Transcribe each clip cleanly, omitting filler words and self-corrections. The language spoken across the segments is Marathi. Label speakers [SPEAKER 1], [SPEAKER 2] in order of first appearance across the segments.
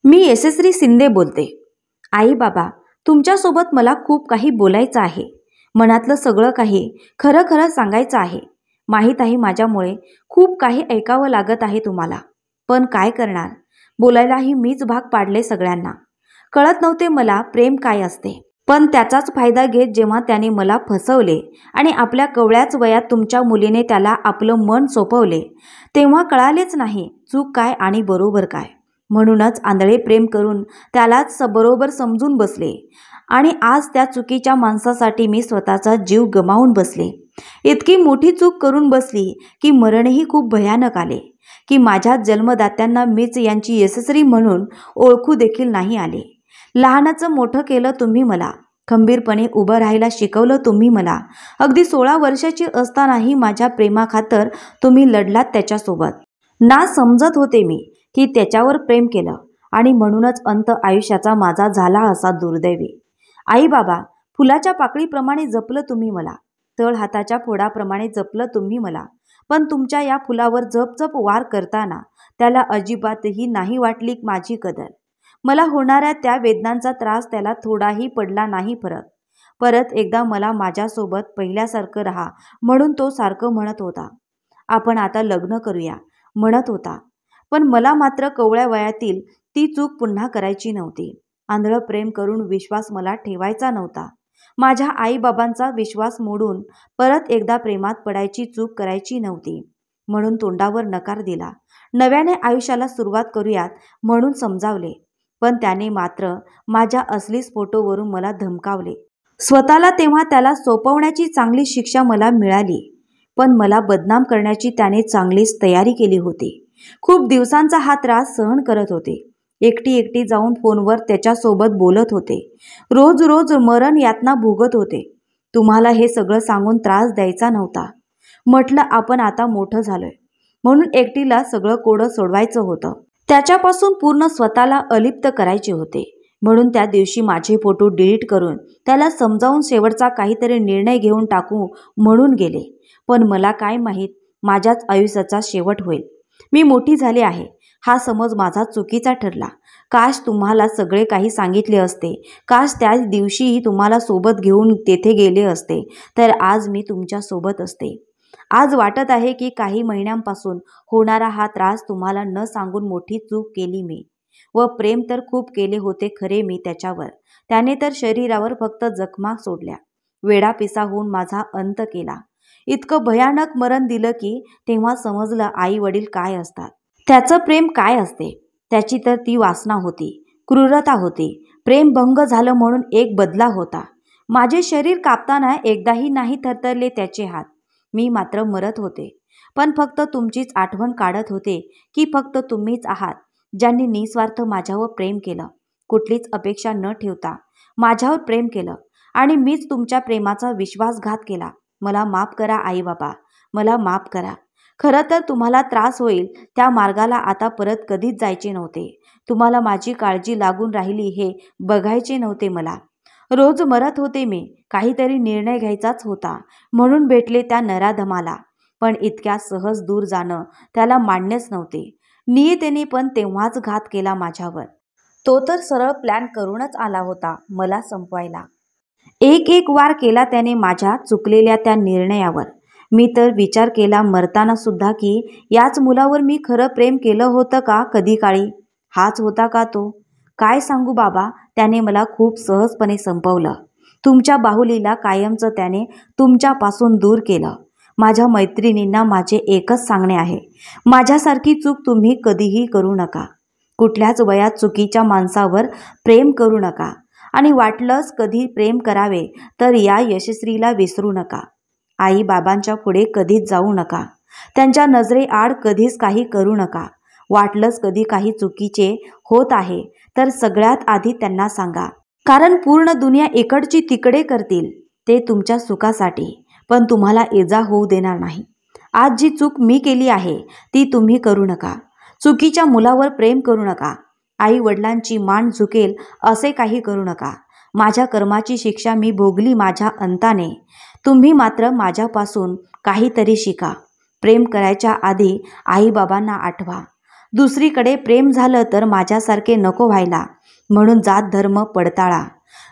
[SPEAKER 1] मी यशस्वी शिंदे बोलते. आई बाबा, तुमच्यासोबत मला खूप काही बोलायचं आहे. मनातलं सगळं काही खरं खरं सांगायचं आहे. माहीत आहे माझ्यामुळे खूप काही ऐकावं लागत आहे तुम्हाला. पण काय करणार, बोलायलाही मीच भाग पाडले सगळ्यांना. कळत नव्हते मला प्रेम काय असते. पण त्याचाच फायदा घेत जेव्हा त्याने मला फसवले आणि आपल्या कवळ्याच वयात तुमच्या मुलीने त्याला आपलं मन सोपवले, तेव्हा कळालेच नाही चूक काय आणि बरोबर काय. म्हणूनच आंधळे प्रेम करून त्यालाच बरोबर समजून बसले आणि आज त्या चुकीच्या माणसासाठी मी स्वतःचा जीव गमावून बसले. इतकी मोठी चूक करून बसली की मरणही खूप भयानक आले, की माझ्या जन्मदात्यांना मीच यांची यशस्वी म्हणून ओळखू देखील नाही आले. लहानाचं मोठं केलं तुम्ही मला, खंबीरपणे उभं राहायला शिकवलं तुम्ही मला. अगदी 16 वर्षाची असतानाही माझ्या प्रेमाखातर तुम्ही लढलात त्याच्यासोबत. ना समजत होते मी की त्याच्यावर प्रेम केलं आणि म्हणूनच अंत आयुष्याचा माझा झाला असा दुर्दैवी. आई बाबा, फुलाच्या पाकळीप्रमाणे जपलं तुम्ही मला, तळ हाताच्या फोडाप्रमाणे जपलं तुम्ही मला. पण तुमच्या या फुलावर जप वार करताना त्याला अजिबातही नाही वाटली माझी कदर. मला होणाऱ्या त्या वेदनांचा त्रास त्याला थोडाही पडला नाही फरक. परत एकदा मला माझ्यासोबत पहिल्यासारखं राहा म्हणून तो सारखं म्हणत होता. आपण आता लग्न करूया म्हणत होता. पण मला मात्र कवळ्या वयातील ती चूक पुन्हा करायची नव्हती. आंधळं प्रेम करून विश्वास मला ठेवायचा नव्हता. माझ्या आईबाबांचा विश्वास मोडून परत एकदा प्रेमात पडायची चूक करायची नव्हती. म्हणून तोंडावर नकार दिला. नव्याने आयुष्याला सुरुवात करूयात म्हणून समजावले. पण त्याने मात्र माझ्या असली फोटोवरून मला धमकावले. स्वतःला तेव्हा त्याला सोपवण्याची चांगली शिक्षा मला मिळाली. पण मला बदनाम करण्याची त्याने चांगलीच तयारी केली होती. खूप दिवसांचा हा त्रास सहन करत होते. एकटी जाऊन फोनवर त्याच्यासोबत बोलत होते. रोज रोज मरण यातना भोगत होते. तुम्हाला हे सगळं सांगून त्रास द्यायचा नव्हता. म्हटलं आपण आता मोठं झालोय म्हणून एकटीला सगळं कोडं सोडवायचं होतं. त्याच्यापासून पूर्ण स्वतःला अलिप्त करायचे होते. म्हणून त्या दिवशी माझे फोटो डिलीट करून त्याला समजावून शेवटचा काहीतरी निर्णय घेऊन टाकू म्हणून गेले. पण मला काय माहीत माझ्याच आयुष्याचा शेवट होईल. मी मोठी झाले आहे हा समज माझा चुकीचा ठरला. काश तुम्हाला सगळे काही सांगितले असते. काश त्या दिवशीही तुम्हाला सोबत घेऊन तेथे गेले असते, तर आज मी तुमच्या सोबत असते. आज वाटत आहे की काही महिन्यांपासून होणारा हा त्रास तुम्हाला न सांगून मोठी चूक केली मी. व प्रेम तर खूप केले होते खरे मी त्याच्यावर. त्याने तर शरीरावर फक्त जखमा सोडल्या. वेडापिसा होऊन माझा अंत केला. इतकं भयानक मरण दिलं की तेव्हा समजलं आई वडील काय असतात. त्याचं प्रेम काय असते. त्याची तर ती वासना होती, क्रूरता होती. प्रेम भंग झालं म्हणून एक बदला होता. माझे शरीर कापताना एकदाही नाही थरथरले त्याचे हात. मी मात्र मरत होते. पण फक्त तुमचीच आठवण काढत होते की फक्त तुम्हीच आहात ज्यांनी निस्वार्थ माझ्यावर प्रेम केलं. कुठलीच अपेक्षा न ठेवता माझ्यावर प्रेम केलं आणि मीच तुमच्या प्रेमाचा विश्वासघात केला. मला माफ करा आई बाबा, मला माफ करा. खरं तर तुम्हाला त्रास होईल त्या मार्गाला आता परत कधीच जायचे नव्हते. तुम्हाला माझी काळजी लागून राहिली हे बघायचे नव्हते मला. रोज मरत होते मी. काहीतरी निर्णय घ्यायचाच होता म्हणून भेटले त्या नराधमाला. पण इतक्या सहज दूर जाणं त्याला मान्यच नव्हते. नियतीने पण तेव्हाच घात केला माझ्यावर. तो तर सरळ प्लॅन करूनच आला होता मला संपवायला. एक वार केला त्याने माझ्या चुकलेल्या त्या निर्णयावर. मी तर विचार केला मरताना सुद्धा की याच मुलावर मी खरं प्रेम केलं होतं का कधी काळी. हाच होता का तो. काय सांगू बाबा, त्याने मला खूप सहजपणे संपवलं. तुमच्या बाहुलीला कायमचं त्याने तुमच्यापासून दूर केलं. माझ्या मैत्रिणींना माझे एकच सांगणे आहे, माझ्यासारखी चूक तुम्ही कधीही करू नका. कुठल्याच वयात चुकीच्या माणसावर प्रेम करू नका. आणि वाटलंच कधी प्रेम करावे तर या यशस्वीला विसरू नका. आई बाबांच्या पुढे कधीच जाऊ नका. त्यांच्या नजरेआड कधीच काही करू नका. वाटलंच कधी काही चुकीचे होत आहे तर सगळ्यात आधी त्यांना सांगा. कारण पूर्ण दुनिया इकडची तिकडे करतील ते तुमच्या सुखासाठी, पण तुम्हाला इजा होऊ देणार नाही. आज जी चूक मी केली आहे ती तुम्ही करू नका. चुकीच्या मुलावर प्रेम करू नका. आई वडिलांची मान झुकेल असे काही करू नका. माझ्या कर्माची शिक्षा मी भोगली माझ्या अंताने. तुम्ही मात्र माझ्यापासून काहीतरी शिका. प्रेम करायच्या आधी आईबाबांना आठवा. दुसरीकडे प्रेम झालं तर माझ्यासारखे नको व्हायला, म्हणून जात धर्म पडताळा.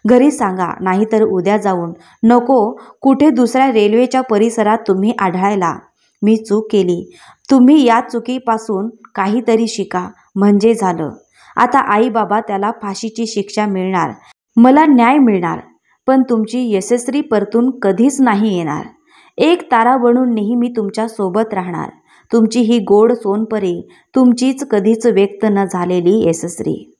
[SPEAKER 1] घरी सांगा, नाहीतर उद्या जाऊन नको कुठे दुसऱ्या रेल्वेच्या परिसरात तुम्ही आढळायला. मी चूक केली, तुम्ही या चुकीपासून काहीतरी शिका, म्हणजे झालं. आता आई बाबा त्याला फाशीची शिक्षा मिळणार, मला न्याय मिळणार, पण तुमची यशस्वी परतून कधीच नाही येणार. एक तारा बनून नेहमी तुमच्या सोबत राहणार. तुमची ही गोड सोनपरी, तुमचीच कधीच व्यक्त न झालेली यशस्वी.